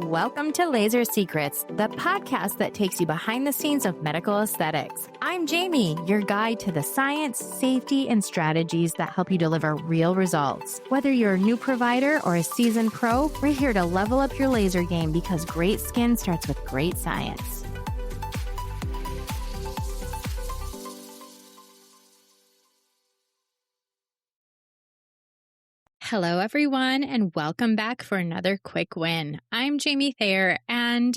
Welcome to Laser Secrets, the podcast that takes you behind the scenes of medical aesthetics. I'm Jamie, your guide to the science, safety, and strategies that help you deliver real results. Whether you're a new provider or a seasoned pro, we're here to level up your laser game because great skin starts with great science. Hello, everyone, and welcome back for another quick win. I'm Jamie Thayer, and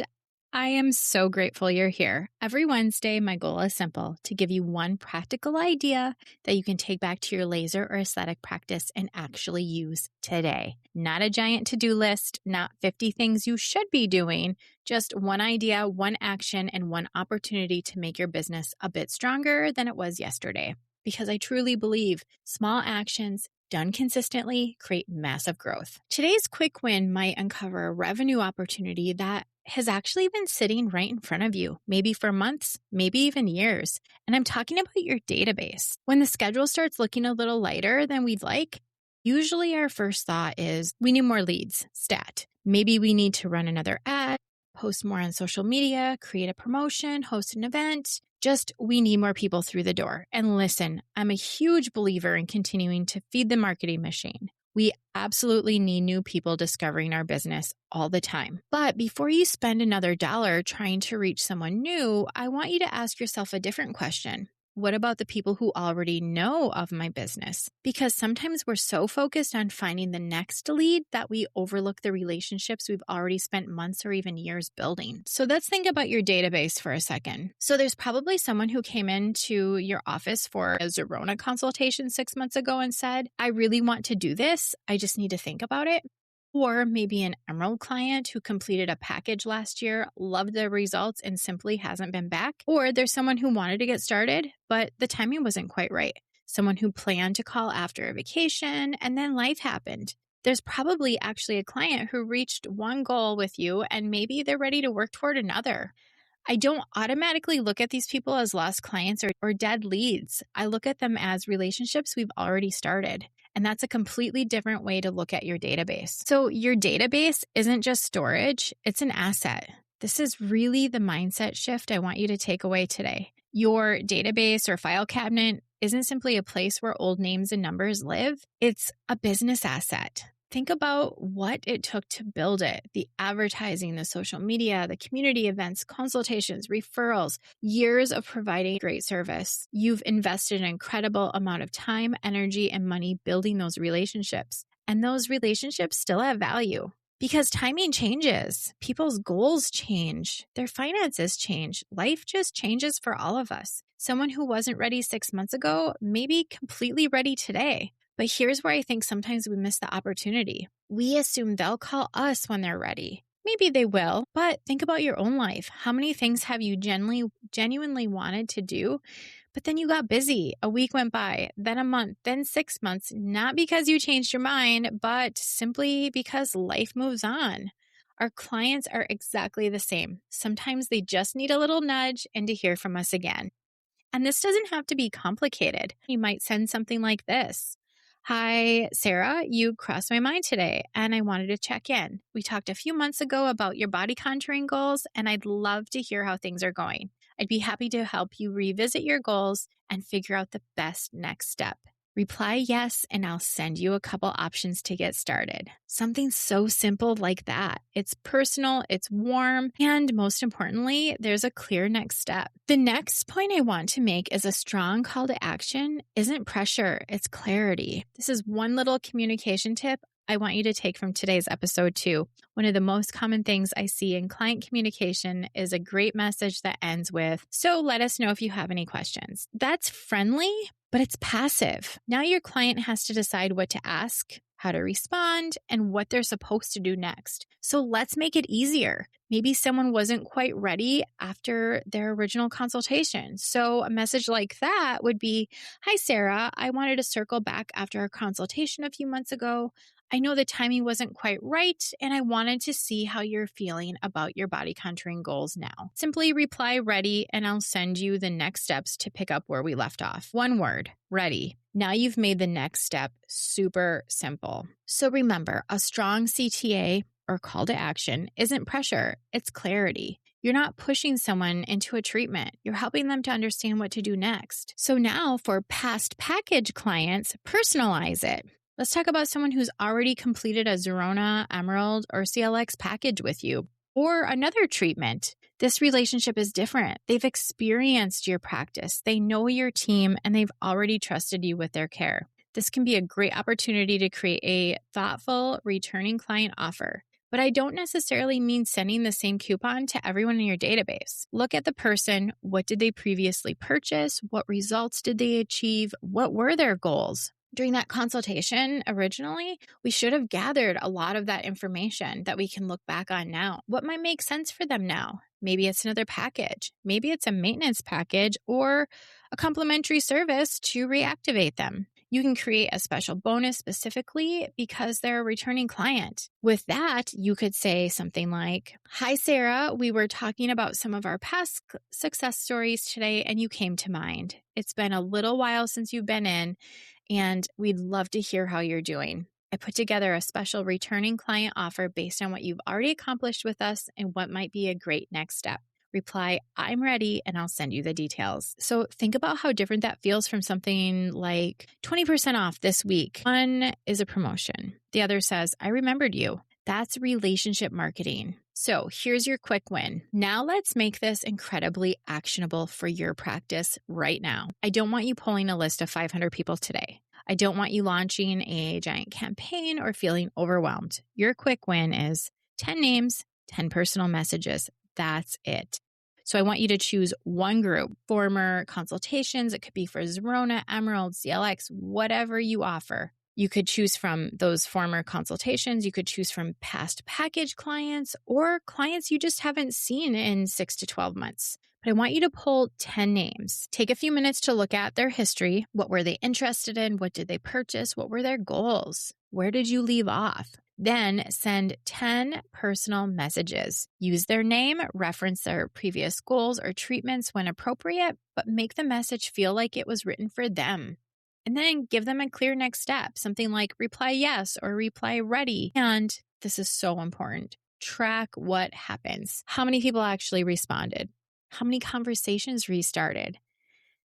I am so grateful you're here. Every Wednesday, my goal is simple: to give you one practical idea that you can take back to your laser or aesthetic practice and actually use today. Not a giant to-do list, not 50 things you should be doing, just one idea, one action, and one opportunity to make your business a bit stronger than it was yesterday. Because I truly believe small actions done consistently create massive growth. Today's quick win might uncover a revenue opportunity that has actually been sitting right in front of you, maybe for months, maybe even years. And I'm talking about your database. When the schedule starts looking a little lighter than we'd like, usually our first thought is we need more leads, stat. Maybe we need to run another ad, post more on social media, create a promotion, host an event. Just, we need more people through the door. And listen, I'm a huge believer in continuing to feed the marketing machine. We absolutely need new people discovering our business all the time. But before you spend another dollar trying to reach someone new, I want you to ask yourself a different question. What about the people who already know of my business? Because sometimes we're so focused on finding the next lead that we overlook the relationships we've already spent months or even years building. So let's think about your database for a second. So there's probably someone who came into your office for a Zerona consultation 6 months ago and said, I really want to do this. I just need to think about it. Or maybe an Emerald client who completed a package last year, loved the results, and simply hasn't been back. Or there's someone who wanted to get started, but the timing wasn't quite right. Someone who planned to call after a vacation, and then life happened. There's probably actually a client who reached one goal with you, and maybe they're ready to work toward another. I don't automatically look at these people as lost clients or dead leads. I look at them as relationships we've already started. And that's a completely different way to look at your database. So your database isn't just storage, it's an asset. This is really the mindset shift I want you to take away today. Your database or file cabinet isn't simply a place where old names and numbers live. It's a business asset. Think about what it took to build it: the advertising, the social media, the community events, consultations, referrals, years of providing great service. You've invested an incredible amount of time, energy, and money building those relationships. And those relationships still have value because timing changes. People's goals change. Their finances change. Life just changes for all of us. Someone who wasn't ready 6 months ago may be completely ready today. But here's where I think sometimes we miss the opportunity. We assume they'll call us when they're ready. Maybe they will, but think about your own life. How many things have you genuinely wanted to do, but then you got busy? A week went by, then a month, then 6 months, not because you changed your mind, but simply because life moves on. Our clients are exactly the same. Sometimes they just need a little nudge and to hear from us again. And this doesn't have to be complicated. You might send something like this. Hi, Sarah, you crossed my mind today, and I wanted to check in. We talked a few months ago about your body contouring goals, and I'd love to hear how things are going. I'd be happy to help you revisit your goals and figure out the best next step. Reply yes, and I'll send you a couple options to get started. Something so simple like that. It's personal, it's warm, and most importantly, there's a clear next step. The next point I want to make is a strong call to action isn't pressure, it's clarity. This is one little communication tip I want you to take from today's episode too. One of the most common things I see in client communication is a great message that ends with, "So let us know if you have any questions." That's friendly, but it's passive. Now your client has to decide what to ask, how to respond, and what they're supposed to do next. So let's make it easier. Maybe someone wasn't quite ready after their original consultation. So a message like that would be, "Hi, Sarah, I wanted to circle back after our consultation a few months ago. I know the timing wasn't quite right, and I wanted to see how you're feeling about your body contouring goals now." Simply reply ready, and I'll send you the next steps to pick up where we left off. One word, ready. Now you've made the next step super simple. So remember, a strong CTA or call to action isn't pressure, it's clarity. You're not pushing someone into a treatment. You're helping them to understand what to do next. So now for past package clients, personalize it. Let's talk about someone who's already completed a Zerona, Emerald, or CLX package with you, or another treatment. This relationship is different. They've experienced your practice. They know your team, and they've already trusted you with their care. This can be a great opportunity to create a thoughtful returning client offer. But I don't necessarily mean sending the same coupon to everyone in your database. Look at the person. What did they previously purchase? What results did they achieve? What were their goals? During that consultation originally, we should have gathered a lot of that information that we can look back on now. What might make sense for them now? Maybe it's another package. Maybe it's a maintenance package or a complimentary service to reactivate them. You can create a special bonus specifically because they're a returning client. With that, you could say something like, "Hi, Sarah. We were talking about some of our past success stories today, and you came to mind. It's been a little while since you've been in, and we'd love to hear how you're doing. I put together a special returning client offer based on what you've already accomplished with us and what might be a great next step. Reply, I'm ready, and I'll send you the details." So think about how different that feels from something like 20% off this week. One is a promotion. The other says, I remembered you. That's relationship marketing. So here's your quick win. Now let's make this incredibly actionable for your practice right now. I don't want you pulling a list of 500 people today. I don't want you launching a giant campaign or feeling overwhelmed. Your quick win is 10 names, 10 personal messages. That's it. So I want you to choose one group, former consultations. It could be for Zerona, Emerald, CLX, whatever you offer. You could choose from those former consultations. You could choose from past package clients or clients you just haven't seen in 6 to 12 months. But I want you to pull 10 names. Take a few minutes to look at their history. What were they interested in? What did they purchase? What were their goals? Where did you leave off? Then send 10 personal messages. Use their name, reference their previous goals or treatments when appropriate, but make the message feel like it was written for them. And then give them a clear next step, something like reply yes or reply ready. And this is so important. Track what happens. How many people actually responded? How many conversations restarted?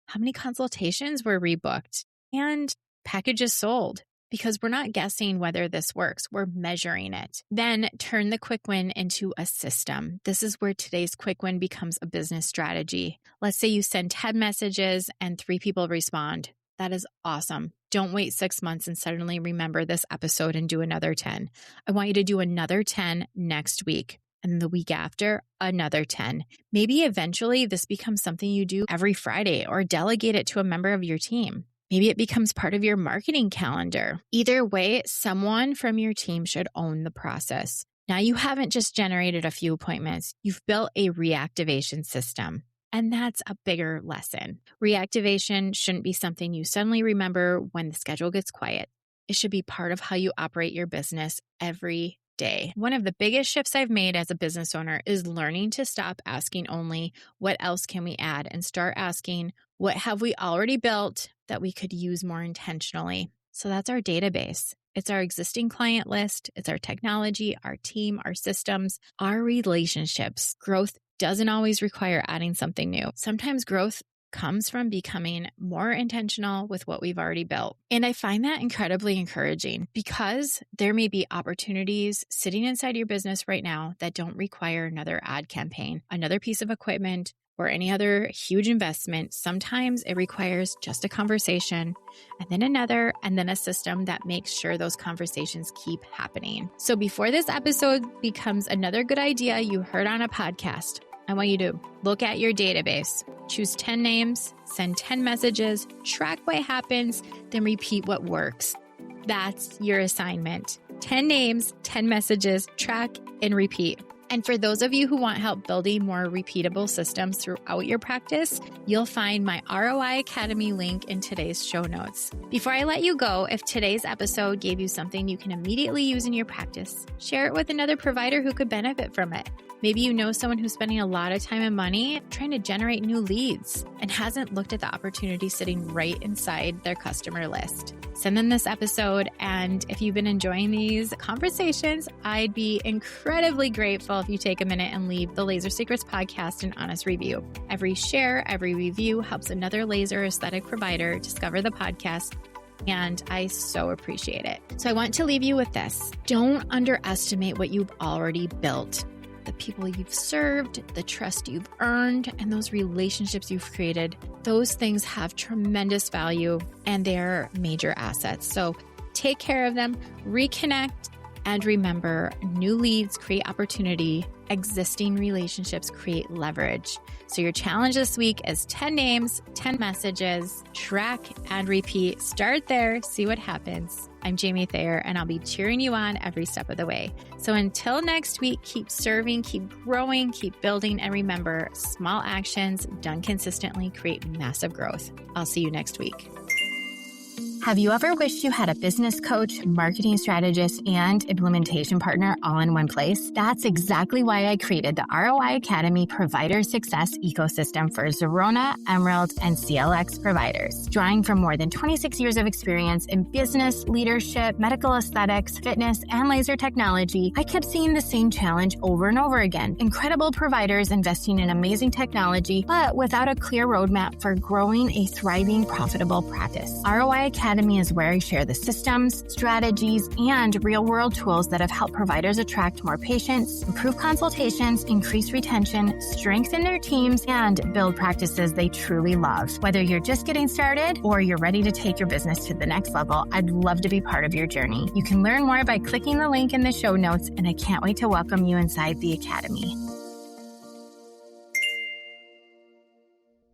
How many consultations were rebooked? And packages sold. Because we're not guessing whether this works, we're measuring it. Then turn the quick win into a system. This is where today's quick win becomes a business strategy. Let's say you send 10 messages and 3 people respond. That is awesome. Don't wait 6 months and suddenly remember this episode and do another 10. I want you to do another 10 next week. And the week after, another 10. Maybe eventually this becomes something you do every Friday or delegate it to a member of your team. Maybe it becomes part of your marketing calendar. Either way, someone from your team should own the process. Now you haven't just generated a few appointments, you've built a reactivation system. And that's a bigger lesson. Reactivation shouldn't be something you suddenly remember when the schedule gets quiet. It should be part of how you operate your business every day. One of the biggest shifts I've made as a business owner is learning to stop asking only, what else can we add? And start asking, what have we already built that we could use more intentionally? So that's our database. It's our existing client list. It's our technology, our team, our systems, our relationships. Growth doesn't always require adding something new. Sometimes growth comes from becoming more intentional with what we've already built. And I find that incredibly encouraging because there may be opportunities sitting inside your business right now that don't require another ad campaign, another piece of equipment, or any other huge investment. Sometimes it requires just a conversation and then another, and then a system that makes sure those conversations keep happening. So before this episode becomes another good idea you heard on a podcast, I want you to look at your database, choose 10 names, send 10 messages, track what happens, then repeat what works. That's your assignment. 10 names, 10 messages, track and repeat. And for those of you who want help building more repeatable systems throughout your practice, you'll find my ROI Academy link in today's show notes. Before I let you go, if today's episode gave you something you can immediately use in your practice, share it with another provider who could benefit from it. Maybe you know someone who's spending a lot of time and money trying to generate new leads and hasn't looked at the opportunity sitting right inside their customer list. send them this episode. And if you've been enjoying these conversations, I'd be incredibly grateful if you take a minute and leave the Laser Secrets podcast an honest review. Every share, every review helps another laser aesthetic provider discover the podcast, and I so appreciate it. So I want to leave you with this. Don't underestimate what you've already built. The people you've served, the trust you've earned, and those relationships you've created. Those things have tremendous value and they're major assets. So take care of them, reconnect, and remember, new leads create opportunity. Existing relationships create leverage. So your challenge this week is 10 names, 10 messages, track and repeat. Start there, see what happens. I'm Jamie Thayer, and I'll be cheering you on every step of the way. So until next week, keep serving, keep growing, keep building, and remember, small actions done consistently create massive growth. I'll see you next week. Have you ever wished you had a business coach, marketing strategist, and implementation partner all in one place? That's exactly why I created the ROI Academy Provider Success Ecosystem for Zerona, Emerald, and CLX providers. Drawing from more than 26 years of experience in business, leadership, medical aesthetics, fitness, and laser technology, I kept seeing the same challenge over and over again. Incredible providers investing in amazing technology, but without a clear roadmap for growing a thriving, profitable practice. ROI Academy is where I share the systems, strategies, and real-world tools that have helped providers attract more patients, improve consultations, increase retention, strengthen their teams, and build practices they truly love. Whether you're just getting started or you're ready to take your business to the next level, I'd love to be part of your journey. You can learn more by clicking the link in the show notes, and I can't wait to welcome you inside the Academy.